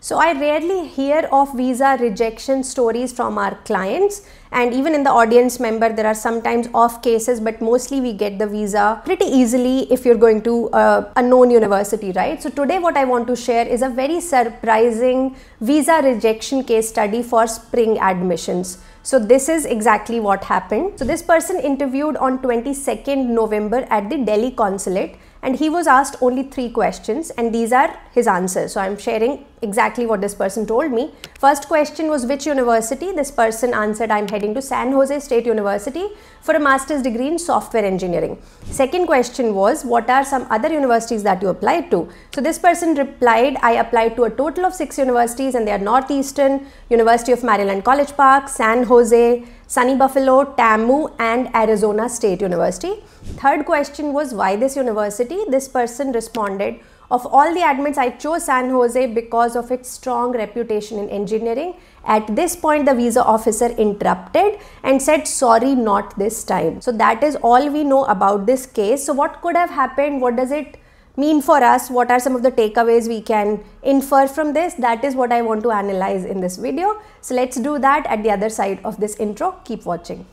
So I rarely hear of visa rejection stories from our clients, and even in the audience member there are sometimes off cases, but mostly we get the visa pretty easily if you're going to a known university, right? So today what I want to share is a very surprising visa rejection case study for spring admissions. So this is exactly what happened. So this person interviewed on 22nd November at the Delhi consulate, and he was asked only 3 questions, and these are his answers. So I'm sharing exactly what this person told me. First question was which university. This person answered, I'm heading to San Jose State University for a master's degree in software engineering. Second question was, what are some other universities that you applied to? So this person replied, I applied to a total of 6 universities, and they are Northeastern, University of Maryland College Park, San Jose, Sunny Buffalo, TAMU and Arizona State University. Third question was why this university. This person responded, of all the admits I chose San Jose because of its strong reputation in engineering. At this point the visa officer interrupted and said, sorry, not this time. So that is all we know about this case. So what could have happened? What does it mean for us? What are some of the takeaways we can infer from this? That is what I want to analyze in this video. So let's do that at the other side of this intro. Keep watching.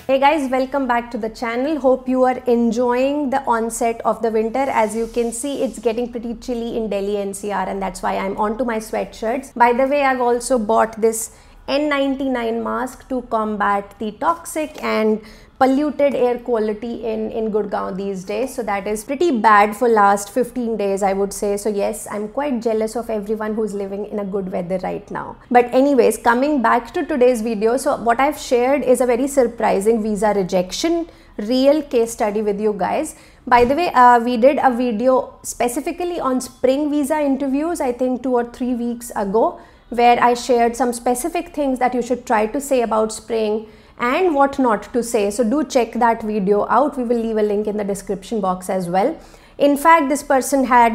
Hey guys, welcome back to the channel. Hope you are enjoying the onset of the winter. As you can see, it's getting pretty chilly in Delhi NCR, and that's why I'm onto my sweatshirts. By the way, I've also bought this N99 mask to combat the toxic and polluted air quality in Gurgaon these days. So that is pretty bad for last 15 days, I would say. So yes, I'm quite jealous of everyone who's living in a good weather right now. But anyways, coming back to today's video. So what I've shared is a very surprising visa rejection real case study with you guys. By the way, we did a video specifically on spring visa interviews, I think 2 or 3 weeks ago, where I shared some specific things that you should try to say about spring and what not to say. So do check that video out. We will leave a link in the description box as well. In fact, this person had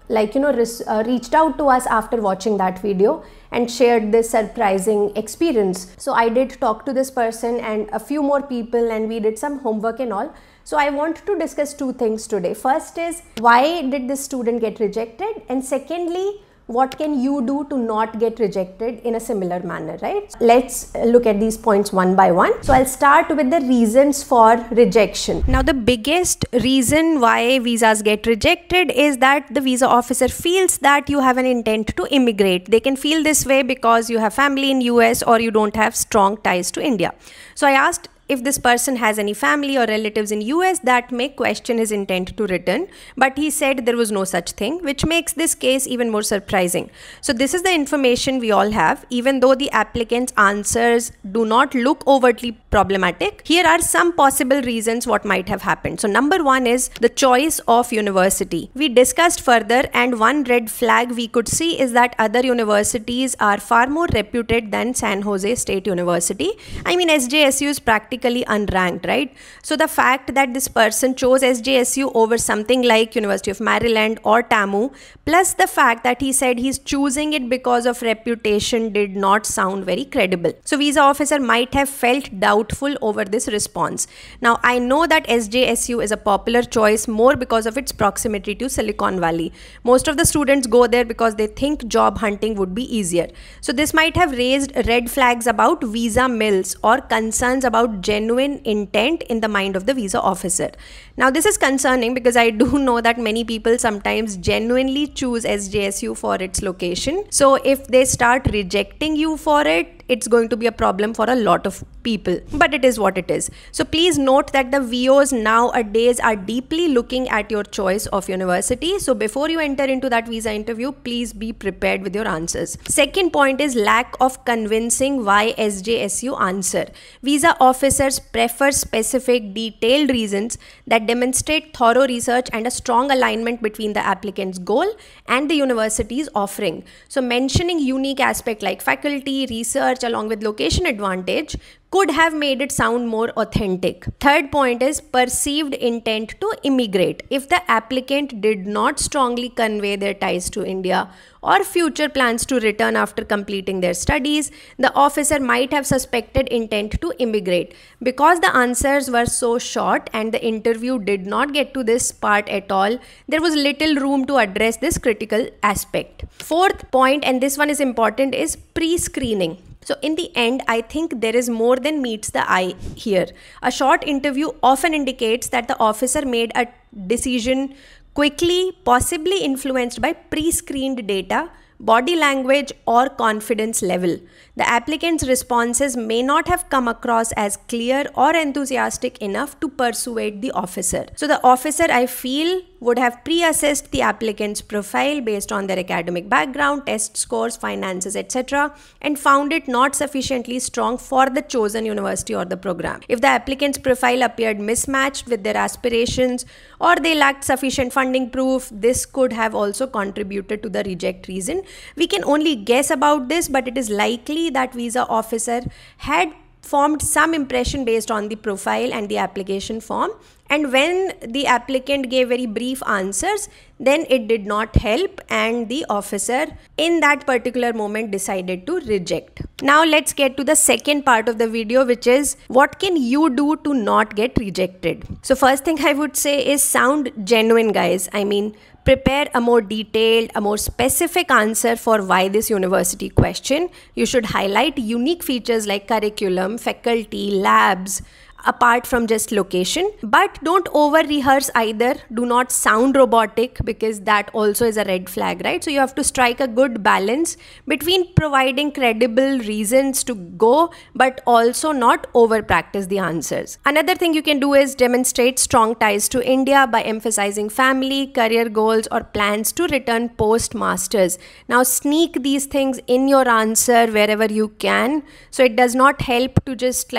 reached out to us after watching that video and shared this surprising experience. So I did talk to this person and a few more people, and we did some homework and all. So I want to discuss 2 things today. First is, why did this student get rejected? And secondly, what can you do to not get rejected in a similar manner, right? Let's look at these points one by one. So I'll start with the reasons for rejection. Now, the biggest reason why visas get rejected is that the visa officer feels that you have an intent to immigrate. They can feel this way because you have family in US or you don't have strong ties to India. So I asked if this person has any family or relatives in US that may question his intent to return, but he said there was no such thing, which makes this case even more surprising. So this is the information we all have. Even though the applicant's answers do not look overtly problematic, here are some possible reasons what might have happened. So number 1 is the choice of university. We discussed further, and one red flag we could see is that other universities are far more reputed than San Jose State University. I mean, SJSU is practically unranked, right? So the fact that this person chose SJSU over something like University of Maryland or TAMU, plus the fact that he said he's choosing it because of reputation, did not sound very credible. So visa officer might have felt doubtful over this response. Now I know that SJSU is a popular choice more because of its proximity to Silicon Valley. Most of the students go there because they think job hunting would be easier. So this might have raised red flags about visa mills or concerns about genuine intent in the mind of the visa officer. Now this is concerning because I do know that many people sometimes genuinely choose SJSU for its location. So if they start rejecting you for it, it's going to be a problem for a lot of people, but it is what it is. So please note that the VOs nowadays are deeply looking at your choice of university. So before you enter into that visa interview, please be prepared with your answers. Second point is lack of convincing why SJSU answer. Visa officers prefer specific detailed reasons that demonstrate thorough research and a strong alignment between the applicant's goal and the university's offering. So mentioning unique aspect like faculty, research along with location advantage could have made it sound more authentic. Third point is perceived intent to immigrate. If the applicant did not strongly convey their ties to India or future plans to return after completing their studies, the officer might have suspected intent to immigrate. Because the answers were so short and the interview did not get to this part at all, there was little room to address this critical aspect. Fourth point, and this one is important, is pre-screening. So in the end, I think there is more than meets the eye here. A short interview often indicates that the officer made a decision quickly, possibly influenced by pre-screened data, body language, or confidence level. The applicant's responses may not have come across as clear or enthusiastic enough to persuade the officer. So the officer, I feel, would have pre-assessed the applicant's profile based on their academic background, test scores, finances, etc., and found it not sufficiently strong for the chosen university or the program. If the applicant's profile appeared mismatched with their aspirations or they lacked sufficient funding proof, this could have also contributed to the reject reason. We can only guess about this, but it is likely that visa officer had formed some impression based on the profile and the application form, and when the applicant gave very brief answers, then it did not help and the officer in that particular moment decided to reject. Now let's get to the second part of the video, which is what can you do to not get rejected. So first thing I would say is sound genuine, guys. I mean, prepare a more detailed, a more specific answer for why this university question. You should highlight unique features like curriculum, faculty, labs, apart from just location, but don't over rehearse either. Do not sound robotic, because that also is a red flag, right? So you have to strike a good balance between providing credible reasons to go but also not over practice the answers. Another thing you can do is demonstrate strong ties to India by emphasizing family, career goals, or plans to return post masters. Now sneak these things in your answer wherever you can, so it does not help to just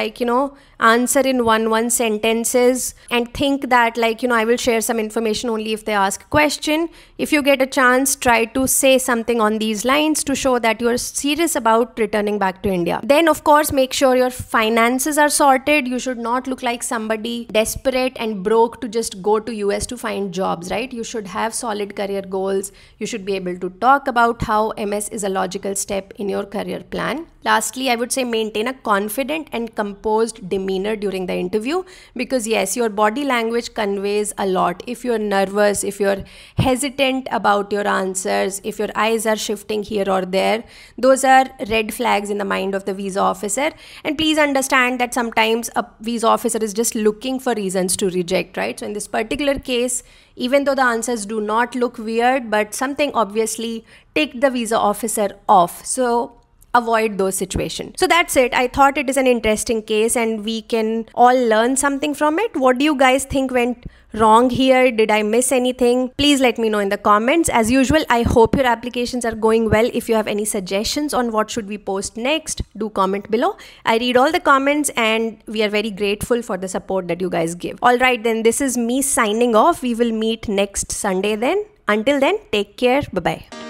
answer in one sentences and think that I will share some information only if they ask a question. If you get a chance, try to say something on these lines to show that you are serious about returning back to India. Then of course make sure your finances are sorted. You should not look like somebody desperate and broke to just go to US to find jobs, right? You should have solid career goals. You should be able to talk about how MS is a logical step in your career plan. Lastly, I would say maintain a confident and composed demeanor during the interview, because yes, your body language conveys a lot. If you're nervous, if you're hesitant about your answers, if your eyes are shifting here or there, those are red flags in the mind of the visa officer. And please understand that sometimes a visa officer is just looking for reasons to reject, right? So in this particular case, even though the answers do not look weird, but something obviously ticked the visa officer off. So avoid those situations. So that's it. I thought it is an interesting case and we can all learn something from it. What do you guys think went wrong here? Did I miss anything? Please let me know in the comments. As usual, I hope your applications are going well. If you have any suggestions on what should we post next, do comment below. I read all the comments and we are very grateful for the support that you guys give. All right, then this is me signing off. We will meet next Sunday then. Until then, take care. Bye-bye.